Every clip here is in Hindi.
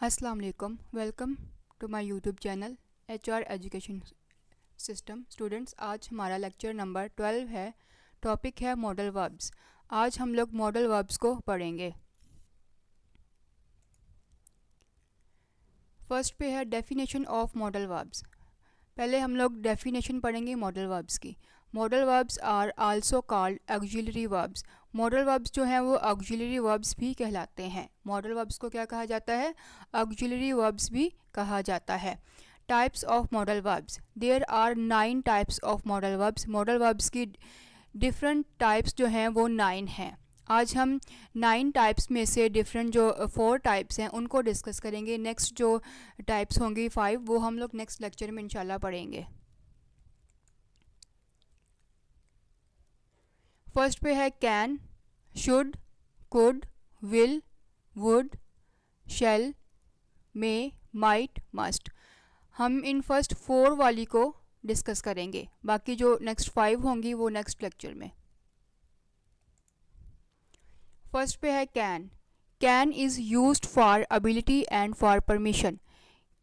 अस्सलाम वालेकुम। Welcome to my YouTube channel HR education system. Students, आज हमारा लेक्चर नंबर 12 है। टॉपिक है मॉडल वर्ब्स। आज हम लोग मॉडल वर्ब्स को पढ़ेंगे। फर्स्ट पे है डेफिनेशन ऑफ मॉडल वर्ब्स। पहले हम लोग डेफिनेशन पढ़ेंगे मॉडल वर्ब्स की। Modal verbs are also called auxiliary verbs. Modal verbs जो हैं वो ऑक्सिलरी वर्ब्स भी कहलाते हैं। मॉडल वर्ब्स को क्या कहा जाता है? ऑक्सिलरी वर्ब्स भी कहा जाता है। Types of modal verbs, there are 9 types of modal verbs. Modal verbs की डिफरेंट टाइप्स जो हैं वो 9 हैं। आज हम 9 टाइप्स में से डिफरेंट जो 4 टाइप्स हैं उनको डिस्कस करेंगे। नेक्स्ट जो टाइप्स होंगी 5 वो हम लोग नेक्स्ट लेक्चर में इंशाल्लाह पढ़ेंगे। फर्स्ट पे है can, should, could, will, would, shall, may, might, must. हम इन फर्स्ट 4 वाली को डिस्कस करेंगे, बाकी जो नेक्स्ट 5 होंगी वो नेक्स्ट लेक्चर में। फर्स्ट पे है can. Can is used for ability and for permission.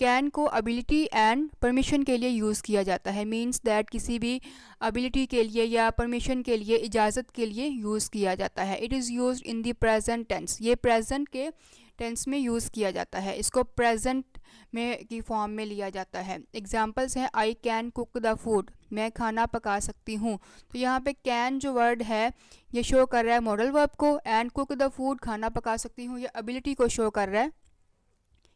Can को एबिलिटी एंड परमिशन के लिए यूज़ किया जाता है। मींस दैट किसी भी एबिलिटी के लिए या परमिशन के लिए, इजाज़त के लिए यूज़ किया जाता है। It is used in the present tense. ये प्रेजेंट के टेंस में यूज़ किया जाता है। इसको प्रेजेंट में की फॉर्म में लिया जाता है। एग्जांपल्स हैं I can cook the food, मैं खाना पका सकती हूँ। तो यहाँ पे कैन जो वर्ड है ये शो कर रहा है मॉडल वर्ब को, एंड कुक द फूड खाना पका सकती हूँ ये एबिलिटी को शो कर रहा है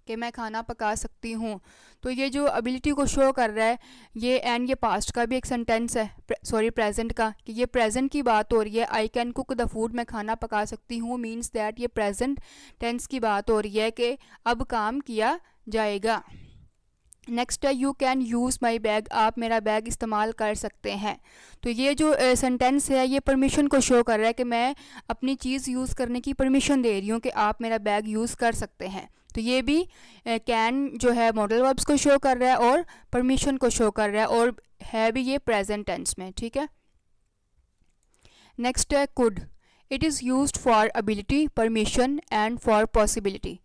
कि मैं खाना पका सकती हूँ। तो ये जो एबिलिटी को शो कर रहा है ये, एंड ये पास्ट का भी एक सेंटेंस है, सॉरी प्रेजेंट का, कि ये प्रेजेंट की बात हो रही है। I can cook the food, मैं खाना पका सकती हूँ, मीन्स दैट ये प्रेजेंट टेंस की बात हो रही है कि अब काम किया जाएगा। नेक्स्ट है you can use my bag, आप मेरा बैग इस्तेमाल कर सकते हैं। तो ये जो सेंटेंस है ये परमिशन को शो कर रहा है कि मैं अपनी चीज़ यूज़ करने की परमिशन दे रही हूँ कि आप मेरा बैग यूज़ कर सकते हैं। तो ये भी कैन जो है मॉडल वर्ब्स को शो कर रहा है और परमिशन को शो कर रहा है, और है भी ये प्रेजेंट टेंस में। ठीक है। नेक्स्ट है could. It is used for ability, permission and for possibility.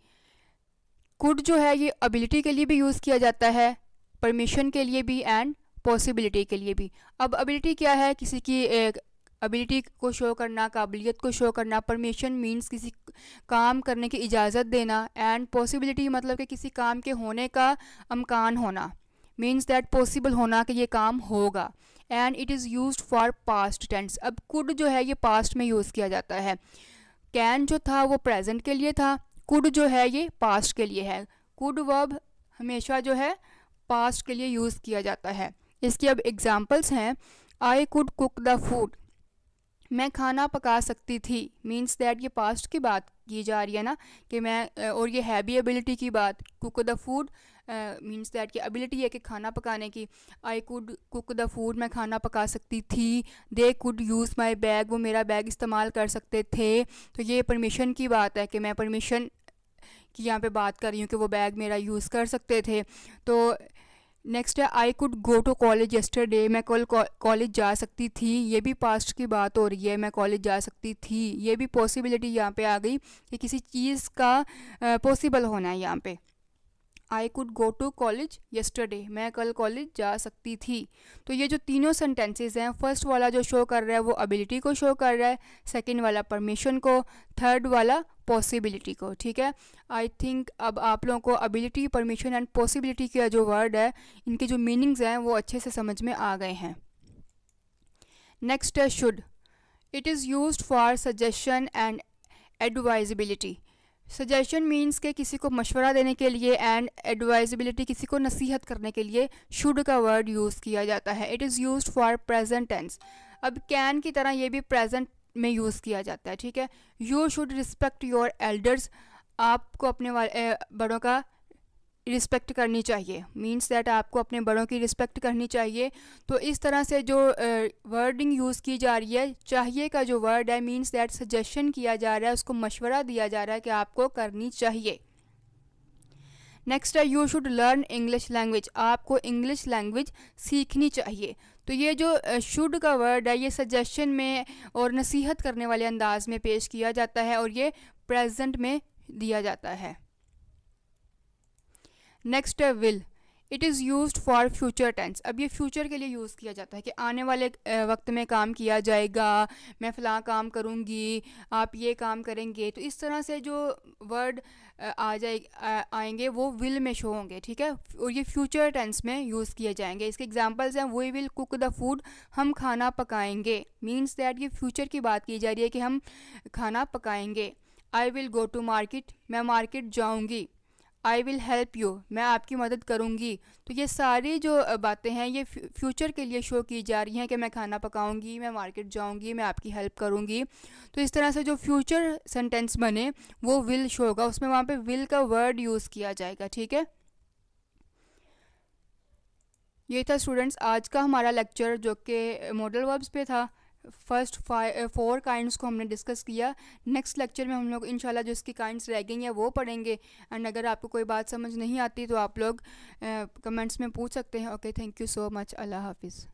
Could जो है ये एबिलिटी के लिए भी यूज़ किया जाता है, परमिशन के लिए भी एंड पॉसिबिलिटी के लिए भी। अब एबिलिटी क्या है? किसी की एबिलिटी को शो करना, काबिलियत को शो करना। परमिशन मींस किसी काम करने की इजाज़त देना, एंड पॉसिबिलिटी मतलब कि किसी काम के होने का अमकान होना, मीन्स दैट पॉसिबल होना कि ये काम होगा। And it is used for past tense. अब कुड जो है ये पास्ट में यूज़ किया जाता है। कैन जो था वो प्रेजेंट के लिए था, कुड जो है ये पास्ट के लिए है। कुड वर्ब हमेशा जो है पास्ट के लिए यूज़ किया जाता है। इसकी अब एग्जांपल्स हैं I could cook the food, मैं खाना पका सकती थी, मीन्स दैट ये पास्ट की बात की जा रही है ना कि मैं, और ये है भी एबिलिटी की बात। Cook the food means that की एबिलिटी है कि खाना पकाने की। I could cook the food, मैं खाना पका सकती थी। They could use my bag, वो मेरा बैग इस्तेमाल कर सकते थे। तो ये परमिशन की बात है कि मैं परमिशन की यहाँ पे बात कर रही हूँ कि वो बैग मेरा यूज़ कर सकते थे। तो नेक्स्ट है I could go to college yesterday, मैं कल कॉलेज जा सकती थी। ये भी पास्ट की बात हो रही है, मैं कॉलेज जा सकती थी। ये भी पॉसिबिलिटी यहाँ पे आ गई कि किसी चीज़ का पॉसिबल होना है यहाँ पे। I could go to college yesterday, मैं कल कॉलेज जा सकती थी। तो ये जो तीनों सेंटेंसेस हैं, फर्स्ट वाला जो शो कर रहा है वो एबिलिटी को शो कर रहा है, सेकंड वाला परमिशन को, थर्ड वाला पॉसिबिलिटी को। ठीक है। आई थिंक अब आप लोगों को एबिलिटी, परमिशन एंड पॉसिबिलिटी का जो वर्ड है इनके जो मीनिंग्स हैं वो अच्छे से समझ में आ गए हैं। नेक्स्ट है should. It is used for suggestion and advisability. Suggestion means के किसी को मशवरा देने के लिए, एंड एडवाइजेबिलिटी किसी को नसीहत करने के लिए शुड का वर्ड यूज़ किया जाता है। It is used for present tense. अब कैन की तरह ये भी प्रेजेंट में यूज़ किया जाता है। ठीक है। You should respect your elders, आपको अपने बड़ों का रिस्पेक्ट करनी चाहिए, मींस दैट आपको अपने बड़ों की रिस्पेक्ट करनी चाहिए। तो इस तरह से जो वर्डिंग यूज़ की जा रही है, चाहिए का जो वर्ड है मींस दैट सजेशन किया जा रहा है, उसको मशवरा दिया जा रहा है कि आपको करनी चाहिए। नेक्स्ट है you should learn English language, आपको इंग्लिश लैंग्वेज सीखनी चाहिए। तो ये जो शुड का वर्ड है ये सजेशन में और नसीहत करने वाले अंदाज में पेश किया जाता है, और ये प्रेजेंट में दिया जाता है। नेक्स्ट है will, it is used for future tense. अब ये फ्यूचर के लिए यूज़ किया जाता है कि आने वाले वक्त में काम किया जाएगा, मैं फ़लाँ काम करूँगी, आप ये काम करेंगे। तो इस तरह से जो वर्ड आएंगे वो विल में शो होंगे, ठीक है, और ये फ्यूचर टेंस में यूज़ किए जाएंगे। इसके एग्जांपल्स हैं, we will cook the food, हम खाना पकाएंगे, मीन्स दैट ये फ्यूचर की बात की जा रही है कि हम खाना पकाएंगे। I will go to market, मैं मार्केट जाऊँगी। आई विल हेल्प यू, मैं आपकी मदद करूँगी। तो ये सारी जो बातें हैं ये फ्यूचर के लिए शो की जा रही हैं कि मैं खाना पकाऊँगी, मैं मार्केट जाऊँगी, मैं आपकी हेल्प करूँगी। तो इस तरह से जो फ्यूचर सेंटेंस बने वो विल शो होगा, उसमें वहाँ पे विल का वर्ड यूज़ किया जाएगा, ठीक है। ये था स्टूडेंट्स आज का हमारा लेक्चर जो कि मॉडल वर्ब्स पे था। फर्स्ट 4 काइंड्स को हमने डिस्कस किया। नेक्स्ट लेक्चर में हम लोग इंशाल्लाह जो इसकी काइंड्स रह गई हैं वो पढ़ेंगे। एंड अगर आपको कोई बात समझ नहीं आती तो आप लोग कमेंट्स में पूछ सकते हैं। Okay, thank you so much. Allah हाफिज़।